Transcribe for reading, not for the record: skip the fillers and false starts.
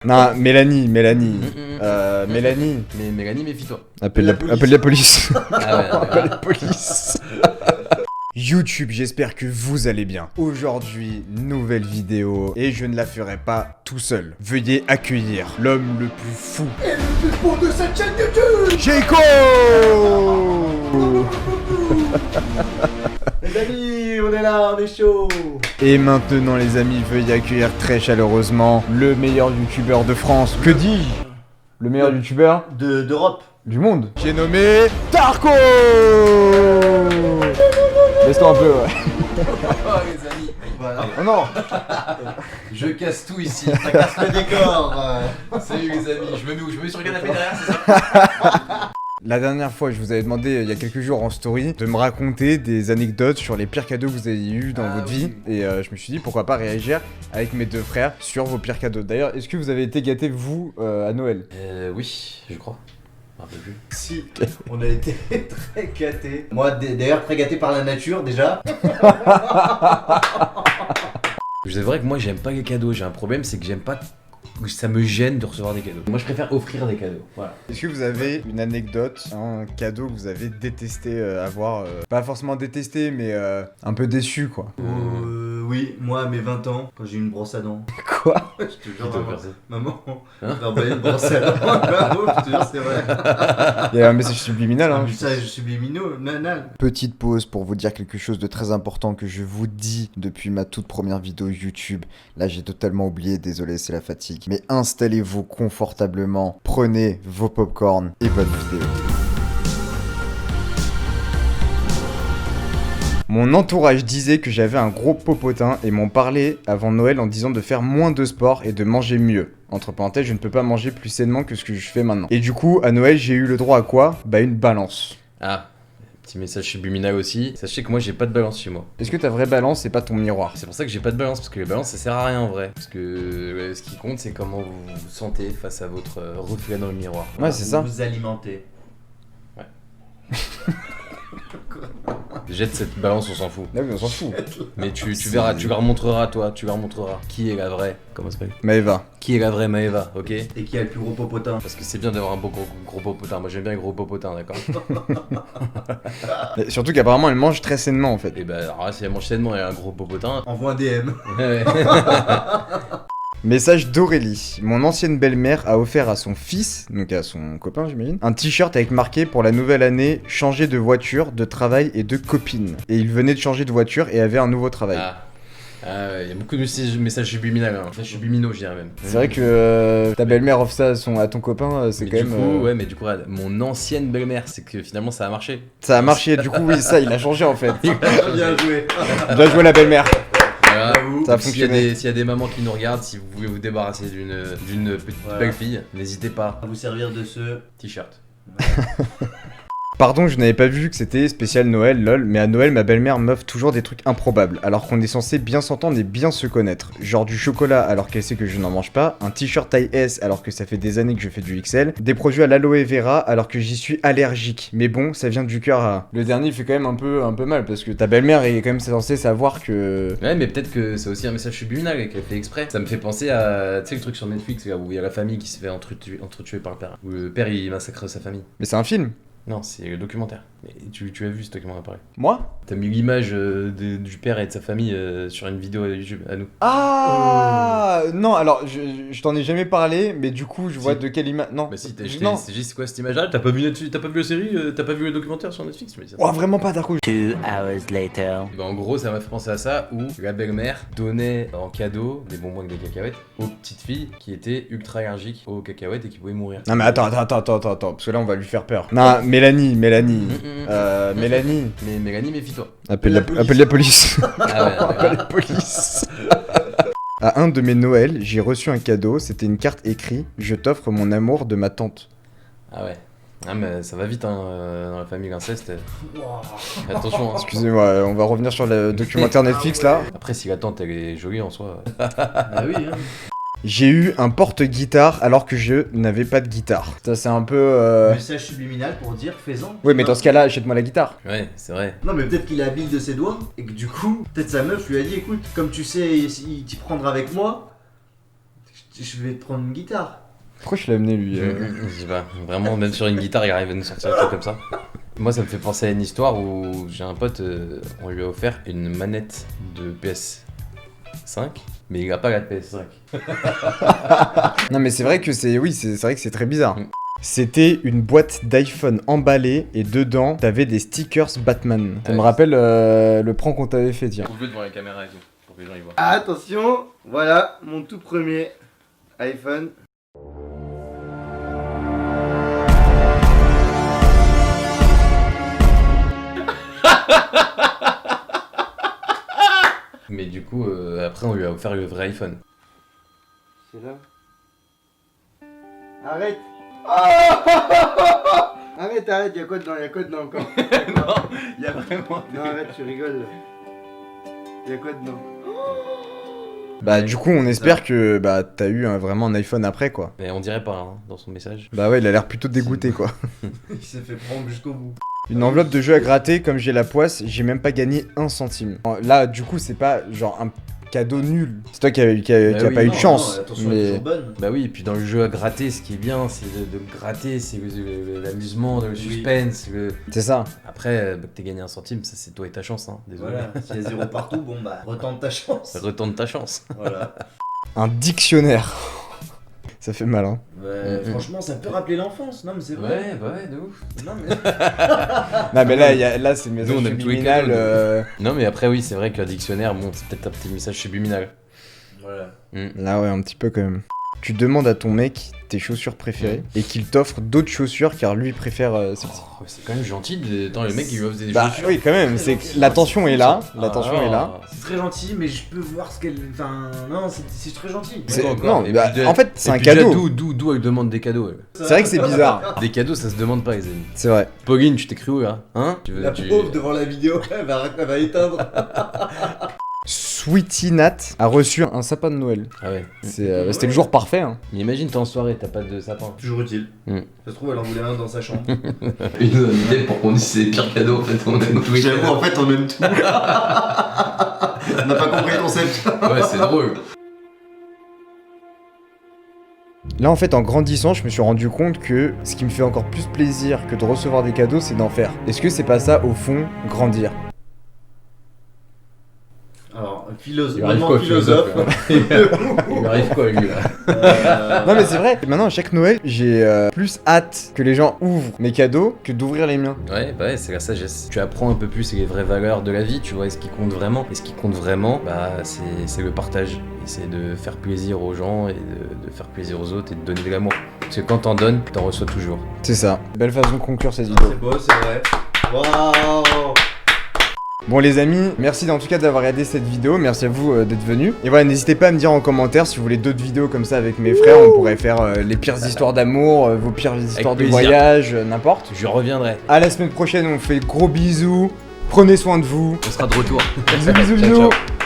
Non, Mélanie. Mélanie. Mais Mélanie, méfie-toi. Appelle la police. Ah ouais, Appelle la police. YouTube, j'espère que vous allez bien. Aujourd'hui, nouvelle vidéo et je ne la ferai pas tout seul. Veuillez accueillir l'homme le plus fou Et le plus beau de cette chaîne YouTube. Jaco. Les amis, on est là, on est chaud. Et maintenant les amis, veuillez accueillir très chaleureusement le meilleur youtubeur de France. Que dis-je? Le meilleur youtubeur D'Europe. du monde. J'ai nommé Tarko. Laisse-toi un peu, ouais. Oh les amis, voilà. Oh non. Je casse tout ici. Ça casse le décor. Salut les amis, je me mets sur le canapé derrière, c'est ça? La dernière fois, je vous avais demandé, il y a quelques jours en story, de me raconter des anecdotes sur les pires cadeaux que vous avez eu dans votre vie. Et je me suis dit, pourquoi pas réagir avec mes deux frères sur vos pires cadeaux. D'ailleurs, est-ce que vous avez été gâtés, vous, à Noël? Oui, je crois. Un peu plus. Si, on a été très gâtés. Moi, d'ailleurs, très gâté par la nature déjà. C'est vrai que moi j'aime pas les cadeaux, j'ai un problème, c'est que j'aime pas. Ça me gêne de recevoir des cadeaux. Moi je préfère offrir des cadeaux. Voilà. Est-ce que vous avez une anecdote, un cadeau que vous avez détesté avoir pas forcément détesté, mais un peu déçu, quoi? Oui, moi à mes 20 ans, quand j'ai eu une brosse à dents. Quoi? Je te jure, Qui t'a offert ça? maman, Hein m'a envoyé une brosse à dents. Bravo, je te jure, c'est vrai. Il y a un message subliminal, Un hein. message subliminal. Petite pause pour vous dire quelque chose de très important que je vous dis depuis ma toute première vidéo YouTube. Là, j'ai totalement oublié, désolé, c'est la fatigue. Mais installez-vous confortablement, prenez vos popcorn et bonne vidéo. Mon entourage disait que j'avais un gros popotin et m'ont parlé avant Noël en disant de faire moins de sport et de manger mieux. Entre parenthèses, je ne peux pas manger plus sainement que ce que je fais maintenant. Et du coup, à Noël, j'ai eu le droit à quoi? Bah, une balance. Ah, petit message subliminal aussi. Sachez que moi j'ai pas de balance chez moi. Est-ce que ta vraie balance, c'est pas ton miroir? C'est pour ça que j'ai pas de balance, parce que les balances ça sert à rien en vrai. Parce que ce qui compte c'est comment vous vous sentez face à votre reflet dans le miroir. Ouais, c'est ça. Vous alimentez. Jette cette balance, on s'en fout. Là, oui, on s'en fout. Mais tu verras, tu leur remontreras toi, tu leur montreras qui est la vraie. Comment ça s'appelle? Maëva. Qui est la vraie Maëva, ok? Et qui a le plus gros popotin? Parce que c'est bien d'avoir un beau gros popotin. Moi j'aime bien les gros popotins, d'accord? Mais surtout qu'apparemment, elle mange très sainement en fait. Et bah alors là, si elle mange sainement et un gros popotin. Envoie un DM. Ouais. Message d'Aurélie. Mon ancienne belle-mère a offert à son fils, donc à son copain j'imagine, un t-shirt avec marqué pour la nouvelle année changer de voiture, de travail et de copine. Et il venait de changer de voiture et avait un nouveau travail. Il y a beaucoup de messages subliminaux, hein. Messages subliminaux, je dirais même. C'est vrai que ta belle-mère offre ça à ton copain, c'est Mais quand du même. coup, ouais, mais du coup, regarde, mon ancienne belle-mère, c'est que finalement ça a marché. Ça a marché, du coup, oui, ça, il a changé en fait. Bien joué. Bien joué la belle-mère. Voilà. Bravo. Ça a S'il y a fonctionné. s'il y a des mamans qui nous regardent, si vous voulez vous débarrasser d'une petite Voilà. belle fille, n'hésitez pas. À vous servir de ce. T-shirt. Pardon, je n'avais pas vu que c'était spécial Noël, lol, mais à Noël, ma belle-mère m'offre toujours des trucs improbables, alors qu'on est censé bien s'entendre et bien se connaître. Genre du chocolat alors qu'elle sait que je n'en mange pas, un t-shirt taille S alors que ça fait des années que je fais du XL, des produits à l'aloe vera alors que j'y suis allergique. Mais bon, ça vient du cœur à... Le dernier il fait quand même un peu mal, parce que ta belle-mère est quand même censée savoir que... Ouais, mais peut-être que c'est aussi un message subliminal et qu'elle fait exprès. Ça me fait penser à, tu sais, le truc sur Netflix là, où il y a la famille qui se fait entretuer par le père. Où le père il massacre sa famille. Mais c'est un film. Non, c'est le documentaire. Mais tu as vu ce documentaire pareil. Moi? T'as mis l'image du père et de sa famille sur une vidéo YouTube à nous. Ah non, alors je t'en ai jamais parlé, mais du coup je vois Si. de quelle image... Non. Bah si, Non. c'est juste quoi cette image-là? T'as pas vu Netflix, t'as pas vu la série, t'as pas vu le documentaire sur Netflix? Tu me dis ça. Oh, vraiment pas, Darko. 2 hours later. Bah, en gros, ça m'a fait penser à ça où la belle-mère donnait en cadeau des bonbons avec des cacahuètes aux petites filles qui étaient ultra allergiques aux cacahuètes et qui pouvaient mourir. Non mais attends, parce que là on va lui faire peur. Non, Mélanie. Mélanie. Mais Mélanie, méfie-toi. Appelle la police. Ah ouais, Appelle la police. À un de mes Noëls, j'ai reçu un cadeau, c'était une carte écrite « Je t'offre mon amour de ma tante Ah ouais. Ah mais ça va vite hein, dans la famille l'inceste. Attention hein. ». Excusez-moi, on va revenir sur le documentaire Netflix là. Après si la tante elle est jolie en soi. Ah oui, hein. J'ai eu un porte-guitare alors que je n'avais pas de guitare. Ça c'est un peu... Message subliminal pour dire fais-en. Oui mais dans ce cas-là, achète-moi la guitare. Ouais, c'est vrai. Non mais peut-être qu'il est habile de ses doigts et que du coup, peut-être sa meuf lui a dit écoute, comme tu sais, il t'y prendra avec moi, Je vais te prendre une guitare. Pourquoi je l'ai amené lui Je sais pas, vraiment, même sur une guitare, il arrive à nous sortir un truc comme ça. Moi, ça me fait penser à une histoire où j'ai un pote, on lui a offert une manette de PS5, mais il a pas la PS5. Non mais c'est vrai que c'est vrai que c'est très bizarre. Mm. C'était une boîte d'iPhone emballée et dedans t'avais des stickers Batman. Ça me Ouais. rappelle le prank qu'on t'avait fait, tiens. Trouve-le devant la caméra et tout, pour que les gens y voient. Attention, voilà mon tout premier iPhone. Mais du coup, après, on lui a offert le vrai iPhone. C'est là. Arrête. Ah arrête, y'a quoi dedans encore? Non, il y a vraiment. Non, arrête, tu rigoles. Y'a quoi dedans? Bah du coup on espère que bah t'as eu vraiment un iPhone après quoi. Mais on dirait pas hein, dans son message. Bah ouais il a l'air plutôt dégoûté quoi. Il s'est fait prendre jusqu'au bout. Une enveloppe de jeu à gratter, comme j'ai la poisse, j'ai même pas gagné 1 centime. Là du coup c'est pas genre un cadeau nul. C'est toi qui a oui, pas eu de non, chance. Attention, elle est mais... toujours bonne. Bah oui, et puis dans le jeu à gratter, ce qui est bien, c'est de gratter, c'est l'amusement, le suspense. C'est ça. Après, bah, que t'aies gagné 1 centime, ça c'est toi et ta chance, hein. Désolé. Voilà, s'il y a 0 partout, bon bah, retente ta chance. Retourne ta chance. Voilà. Un dictionnaire. Ça fait mal hein. Franchement, ça peut rappeler l'enfance, non mais c'est vrai. Ouais, de ouf. Non mais. Non mais là c'est mes Nous, on aime tous les subliminales. cadeaux, Non, mais après, oui, c'est vrai qu'un dictionnaire, bon, c'est peut-être un petit message subliminal. Voilà. Là ouais un petit peu quand même. Tu demandes à ton mec tes chaussures préférées et qu'il t'offre d'autres chaussures car lui préfère celle-ci. Oh, c'est quand même gentil de. Attends, le mec il lui offre des Bah chaussures. oui quand même, c'est que l'attention est là, l'attention est là. C'est très gentil, mais je peux voir ce qu'elle. Enfin, non, c'est très gentil. C'est- D'accord. non, Et bah, puis en fait c'est Et un puis déjà, cadeau. D'où elle demande des cadeaux. Elle. C'est vrai que c'est bizarre. Des cadeaux, ça se demande pas, les amis. C'est vrai. Pauline, tu t'es cru où là? Hein? La pauvre devant la vidéo, elle va éteindre. Sweetie Nat a reçu un sapin de Noël. Ah ouais. C'était le jour parfait. Hein. Mais imagine, t'es en soirée, t'as pas de sapin. Toujours utile. Mm. Ça se trouve, elle en voulait un dans sa chambre. Il nous donne une idée pour qu'on dise c'est les pires cadeaux en fait. On aime tous les J'avoue, cadeaux. en fait, on aime tout. On n'a pas compris le concept. Ouais, c'est drôle. Là en fait en grandissant je me suis rendu compte que ce qui me fait encore plus plaisir que de recevoir des cadeaux c'est d'en faire. Est-ce que c'est pas ça au fond grandir? Alors, Il arrive quoi, philosophe Il arrive quoi, lui là? Non mais c'est vrai, maintenant à chaque Noël j'ai plus hâte que les gens ouvrent mes cadeaux que d'ouvrir les miens. Ouais, bah ouais, c'est la sagesse. Tu apprends un peu plus les vraies valeurs de la vie, tu vois, ce qui compte vraiment. Et ce qui compte vraiment, bah, c'est le partage. Et c'est de faire plaisir aux gens et de faire plaisir aux autres et de donner de l'amour. Parce que quand t'en donnes, t'en reçois toujours. C'est ça. Belle façon de conclure cette vidéo. C'est beau, c'est vrai. Waouh. Bon les amis, merci en tout cas d'avoir regardé cette vidéo, merci à vous d'être venus. Et voilà, n'hésitez pas à me dire en commentaire si vous voulez d'autres vidéos comme ça avec mes frères, on pourrait faire les pires histoires d'amour, vos pires histoires de plaisir. voyage, n'importe. Je reviendrai. À la semaine prochaine, on fait gros bisous, prenez soin de vous. On sera de retour. Bisous bisous Ciao, bisous. ciao.